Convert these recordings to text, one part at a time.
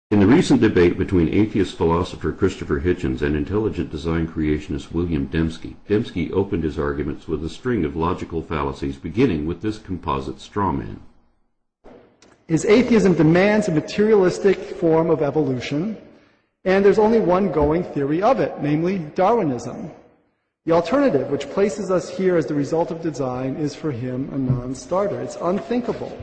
In the recent debate between atheist philosopher Christopher Hitchens and intelligent design creationist William Demskie, Demskie opened his arguments with a string of logical fallacies beginning with this composite straw man. Is atheism demands a materialistic form of evolution, and there's only one going theory of it, namely Darwinism. The alternative, which places us here as the result of design, is for him a non-starter. It's unthinkable.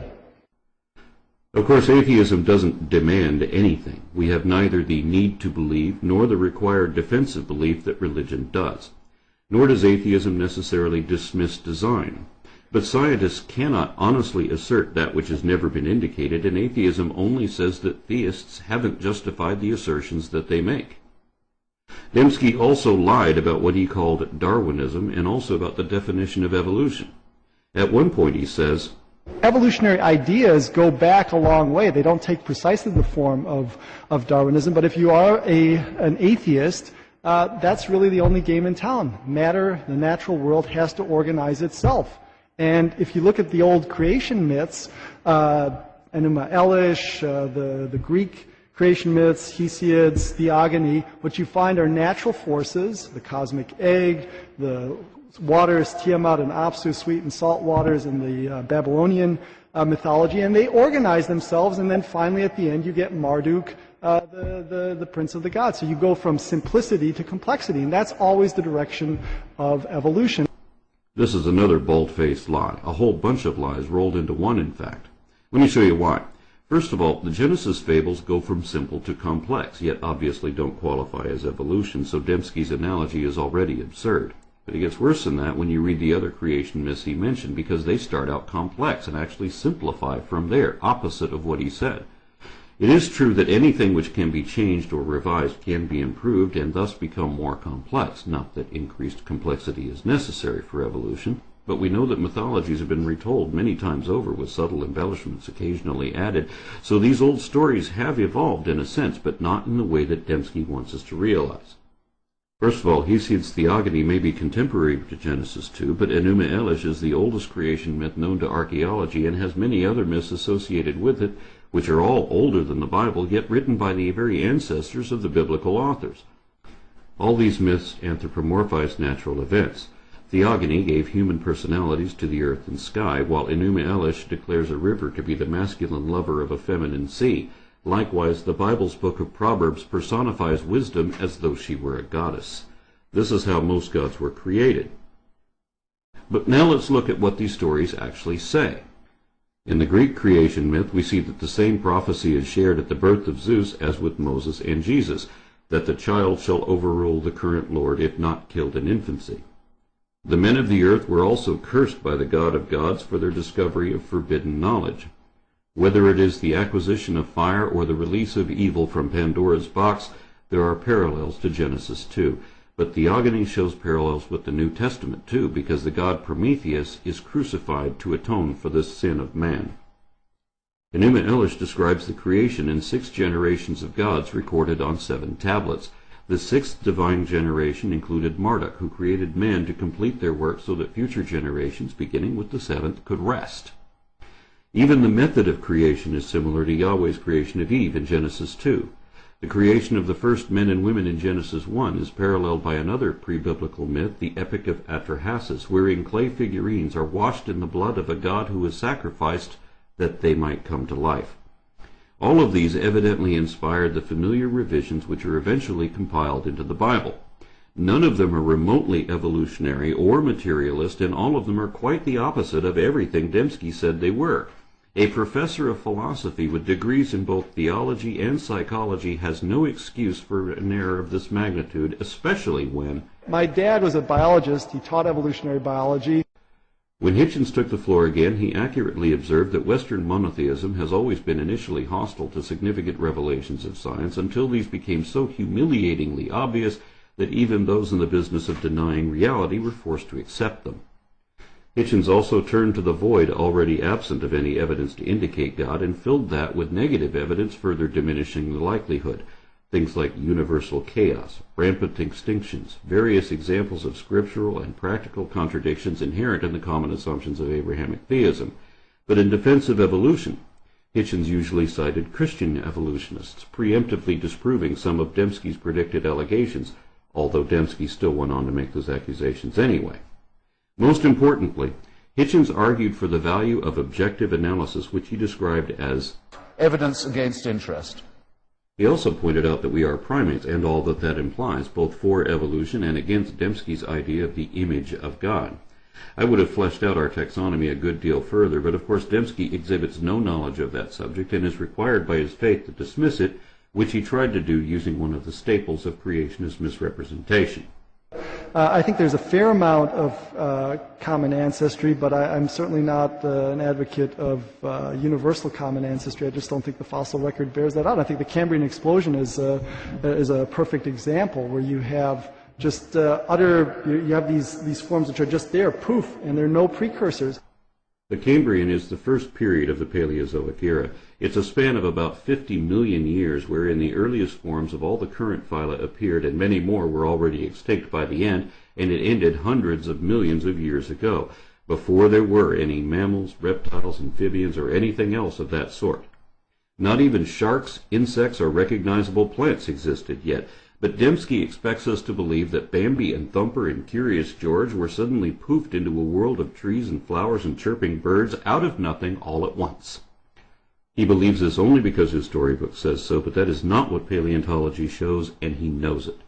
Of course, atheism doesn't demand anything. We have neither the need to believe nor the required defensive belief that religion does. Nor does atheism necessarily dismiss design. But scientists cannot honestly assert that which has never been indicated, and atheism only says that theists haven't justified the assertions that they make. Demskie also lied about what he called Darwinism and also about the definition of evolution. At one point he says, evolutionary ideas go back a long way. They don't take precisely the form of Darwinism, but if you are an atheist, that's really the only game in town. Matter, the natural world, has to organize itself. And if you look at the old creation myths, Enuma Elish, the Greek creation myths, Hesiod's, Theogony, what you find are natural forces, the cosmic egg, the waters, Tiamat and Apsu, sweet and salt waters in the Babylonian mythology, and they organize themselves, and then finally at the end you get Marduk, the prince of the gods. So you go from simplicity to complexity, and that's always the direction of evolution. This is another bald-faced lie, a whole bunch of lies rolled into one, in fact. Let me show you why. First of all, the Genesis fables go from simple to complex, yet obviously don't qualify as evolution, so Demskie's analogy is already absurd. But it gets worse than that when you read the other creation myths he mentioned, because they start out complex and actually simplify from there, opposite of what he said. It is true that anything which can be changed or revised can be improved and thus become more complex, not that increased complexity is necessary for evolution, but we know that mythologies have been retold many times over with subtle embellishments occasionally added, so these old stories have evolved in a sense, but not in the way that Demskie wants us to realize. First of all, Hesiod's Theogony may be contemporary to Genesis 2, but Enuma Elish is the oldest creation myth known to archaeology and has many other myths associated with it, which are all older than the Bible, yet written by the very ancestors of the biblical authors. All these myths anthropomorphize natural events. Theogony gave human personalities to the earth and sky, while Enuma Elish declares a river to be the masculine lover of a feminine sea. Likewise, the Bible's book of Proverbs personifies wisdom as though she were a goddess. This is how most gods were created. But now let's look at what these stories actually say. In the Greek creation myth, we see that the same prophecy is shared at the birth of Zeus as with Moses and Jesus, that the child shall overrule the current lord if not killed in infancy. The men of the earth were also cursed by the God of gods for their discovery of forbidden knowledge. Whether it is the acquisition of fire or the release of evil from Pandora's box, there are parallels to Genesis 2. But Theogony shows parallels with the New Testament too, because the god Prometheus is crucified to atone for the sin of man. Enuma Elish describes the creation in 6 generations of gods recorded on 7 tablets. The 6th divine generation included Marduk, who created man to complete their work so that future generations, beginning with the 7th, could rest. Even the method of creation is similar to Yahweh's creation of Eve in Genesis 2. The creation of the first men and women in Genesis 1 is paralleled by another pre-biblical myth, the Epic of Atrahasis, wherein clay figurines are washed in the blood of a god who was sacrificed that they might come to life. All of these evidently inspired the familiar revisions which are eventually compiled into the Bible. None of them are remotely evolutionary or materialist, and all of them are quite the opposite of everything Demskie said they were. A professor of philosophy with degrees in both theology and psychology has no excuse for an error of this magnitude, especially when... My dad was a biologist. He taught evolutionary biology. When Hitchens took the floor again, he accurately observed that Western monotheism has always been initially hostile to significant revelations of science until these became so humiliatingly obvious that even those in the business of denying reality were forced to accept them. Hitchens also turned to the void already absent of any evidence to indicate God and filled that with negative evidence further diminishing the likelihood. Things like universal chaos, rampant extinctions, various examples of scriptural and practical contradictions inherent in the common assumptions of Abrahamic theism. But in defense of evolution, Hitchens usually cited Christian evolutionists, preemptively disproving some of Demskie's predicted allegations, although Demskie still went on to make those accusations anyway. Most importantly, Hitchens argued for the value of objective analysis, which he described as evidence against interest. He also pointed out that we are primates, and all that that implies, both for evolution and against Demskie's idea of the image of God. I would have fleshed out our taxonomy a good deal further, but of course Demskie exhibits no knowledge of that subject and is required by his faith to dismiss it, which he tried to do using one of the staples of creationist misrepresentation. I think there's a fair amount of common ancestry, but I'm certainly not an advocate of universal common ancestry. I just don't think the fossil record bears that out. I think the Cambrian explosion is a perfect example where you have just you have these forms which are just there, poof, and there are no precursors. The Cambrian is the first period of the Paleozoic era. It's a span of about 50 million years wherein the earliest forms of all the current phyla appeared, and many more were already extinct by the end, and it ended hundreds of millions of years ago, before there were any mammals, reptiles, amphibians, or anything else of that sort. Not even sharks, insects, or recognizable plants existed yet, but Demskie expects us to believe that Bambi and Thumper and Curious George were suddenly poofed into a world of trees and flowers and chirping birds out of nothing all at once. He believes this only because his storybook says so, but that is not what paleontology shows, and he knows it.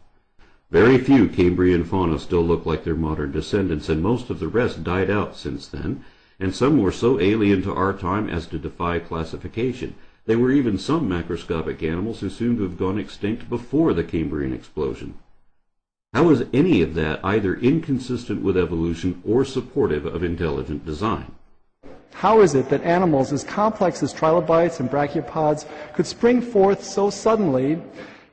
Very few Cambrian fauna still look like their modern descendants, and most of the rest died out since then, and some were so alien to our time as to defy classification. There were even some macroscopic animals who seem to have gone extinct before the Cambrian explosion. How is any of that either inconsistent with evolution or supportive of intelligent design? How is it that animals as complex as trilobites and brachiopods could spring forth so suddenly,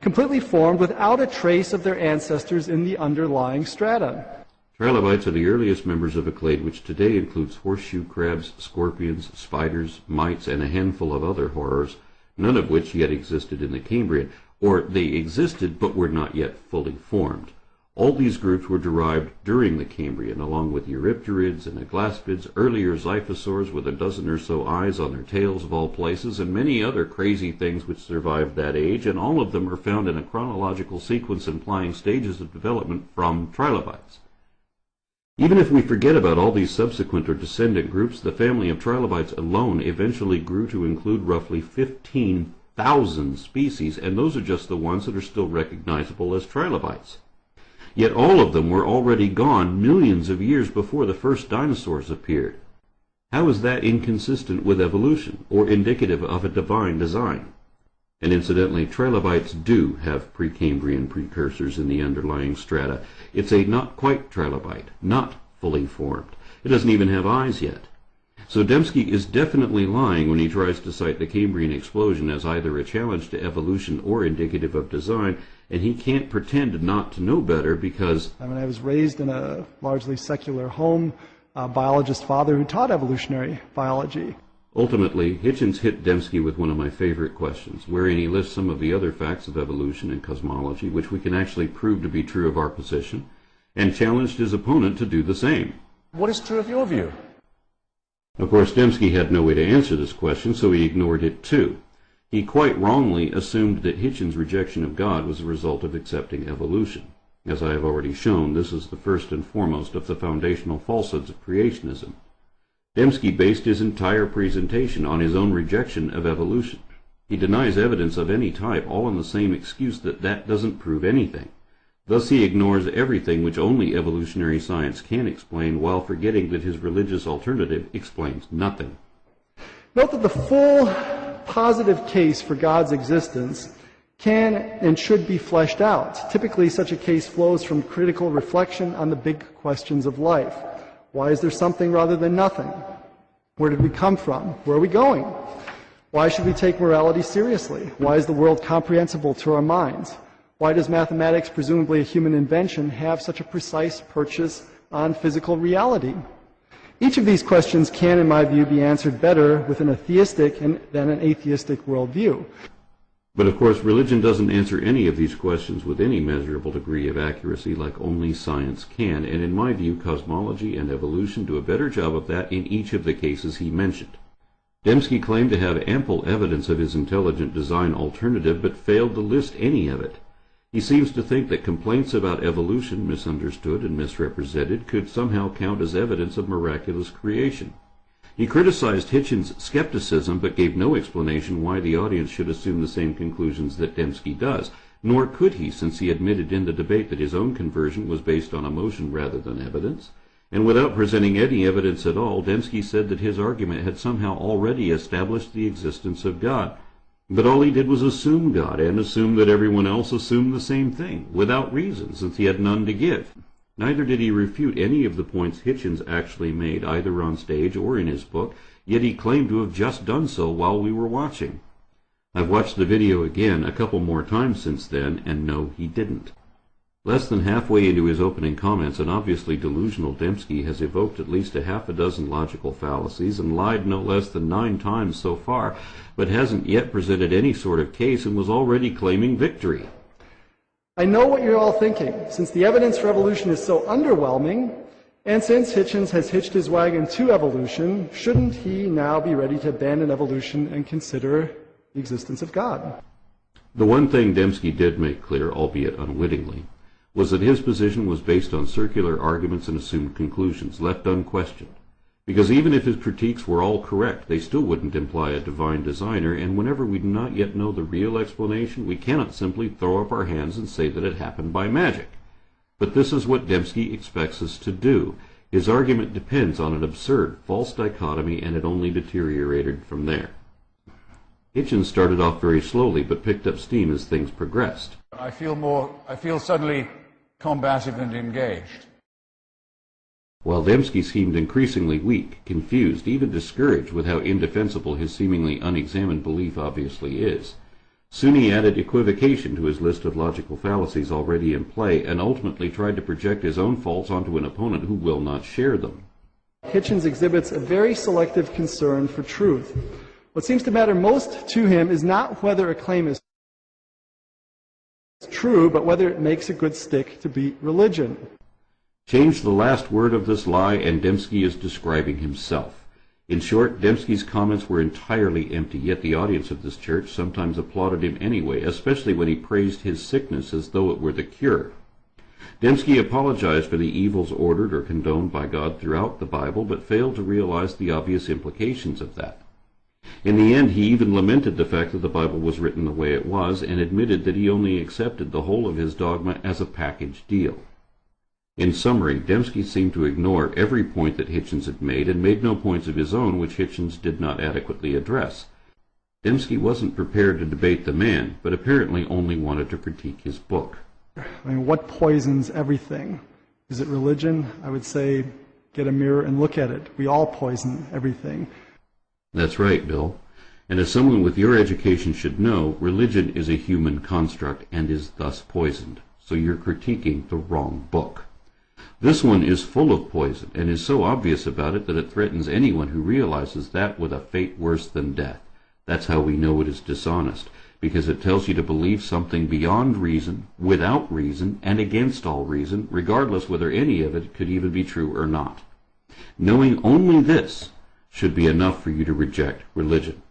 completely formed without a trace of their ancestors in the underlying strata? Trilobites are the earliest members of a clade which today includes horseshoe crabs, scorpions, spiders, mites, and a handful of other horrors, none of which yet existed in the Cambrian, or they existed but were not yet fully formed. All these groups were derived during the Cambrian, along with Eurypterids and aglaspids, earlier xiphosaurs with a dozen or so eyes on their tails of all places, and many other crazy things which survived that age, and all of them are found in a chronological sequence implying stages of development from trilobites. Even if we forget about all these subsequent or descendant groups, the family of trilobites alone eventually grew to include roughly 15,000 species, and those are just the ones that are still recognizable as trilobites. Yet all of them were already gone millions of years before the first dinosaurs appeared. How is that inconsistent with evolution, or indicative of a divine design? And incidentally, trilobites do have Precambrian precursors in the underlying strata. It's a not quite trilobite, not fully formed. It doesn't even have eyes yet. So Demskie is definitely lying when he tries to cite the Cambrian explosion as either a challenge to evolution or indicative of design, and he can't pretend not to know better because... I was raised in a largely secular home, a biologist father who taught evolutionary biology. Ultimately, Hitchens hit Demskie with one of my favorite questions, wherein he lists some of the other facts of evolution and cosmology, which we can actually prove to be true of our position, and challenged his opponent to do the same. What is true of your view? Of course, Demskie had no way to answer this question, so he ignored it too. He quite wrongly assumed that Hitchens' rejection of God was a result of accepting evolution. As I have already shown, this is the first and foremost of the foundational falsehoods of creationism. Demskie based his entire presentation on his own rejection of evolution. He denies evidence of any type, all on the same excuse that that doesn't prove anything. Thus he ignores everything which only evolutionary science can explain, while forgetting that his religious alternative explains nothing. Note that the full positive case for God's existence can and should be fleshed out. Typically, such a case flows from critical reflection on the big questions of life. Why is there something rather than nothing? Where did we come from? Where are we going? Why should we take morality seriously? Why is the world comprehensible to our minds? Why does mathematics, presumably a human invention, have such a precise purchase on physical reality? Each of these questions can, in my view, be answered better within a theistic than an atheistic worldview. But of course, religion doesn't answer any of these questions with any measurable degree of accuracy like only science can, and in my view, cosmology and evolution do a better job of that in each of the cases he mentioned. Demskie claimed to have ample evidence of his intelligent design alternative, but failed to list any of it. He seems to think that complaints about evolution, misunderstood and misrepresented, could somehow count as evidence of miraculous creation. He criticized Hitchens' skepticism, but gave no explanation why the audience should assume the same conclusions that Demskie does, nor could he, since he admitted in the debate that his own conversion was based on emotion rather than evidence. And without presenting any evidence at all, Demskie said that his argument had somehow already established the existence of God. But all he did was assume God, and assume that everyone else assumed the same thing, without reason, since he had none to give. Neither did he refute any of the points Hitchens actually made, either on stage or in his book, yet he claimed to have just done so while we were watching. I've watched the video again a couple more times since then, and no, he didn't. Less than halfway into his opening comments, an obviously delusional Demskie has evoked at least a half a dozen logical fallacies and lied no less than 9 times so far, but hasn't yet presented any sort of case and was already claiming victory. I know what you're all thinking. Since the evidence for evolution is so underwhelming, and since Hitchens has hitched his wagon to evolution, shouldn't he now be ready to abandon evolution and consider the existence of God? The one thing Demskie did make clear, albeit unwittingly, was that his position was based on circular arguments and assumed conclusions, left unquestioned. Because even if his critiques were all correct, they still wouldn't imply a divine designer, and whenever we do not yet know the real explanation, we cannot simply throw up our hands and say that it happened by magic. But this is what Demskie expects us to do. His argument depends on an absurd, false dichotomy, and it only deteriorated from there. Hitchens started off very slowly, but picked up steam as things progressed. I feel suddenly combative and engaged. While Demskie seemed increasingly weak, confused, even discouraged with how indefensible his seemingly unexamined belief obviously is. Soon he added equivocation to his list of logical fallacies already in play, and ultimately tried to project his own faults onto an opponent who will not share them. Hitchens exhibits a very selective concern for truth. What seems to matter most to him is not whether a claim is true, but whether it makes a good stick to beat religion. Change the last word of this lie, and Demskie is describing himself. In short, Demskie's comments were entirely empty, yet the audience of this church sometimes applauded him anyway, especially when he praised his sickness as though it were the cure. Demskie apologized for the evils ordered or condoned by God throughout the Bible, but failed to realize the obvious implications of that. In the end, he even lamented the fact that the Bible was written the way it was, and admitted that he only accepted the whole of his dogma as a package deal. In summary, Demskie seemed to ignore every point that Hitchens had made, and made no points of his own which Hitchens did not adequately address. Demskie wasn't prepared to debate the man, but apparently only wanted to critique his book. I mean, what poisons everything? Is it religion? I would say, get a mirror and look at it. We all poison everything. That's right, Bill. And as someone with your education should know, religion is a human construct and is thus poisoned. So you're critiquing the wrong book. This one is full of poison, and is so obvious about it that it threatens anyone who realizes that with a fate worse than death. That's how we know it is dishonest, because it tells you to believe something beyond reason, without reason, and against all reason, regardless whether any of it could even be true or not. Knowing only this should be enough for you to reject religion.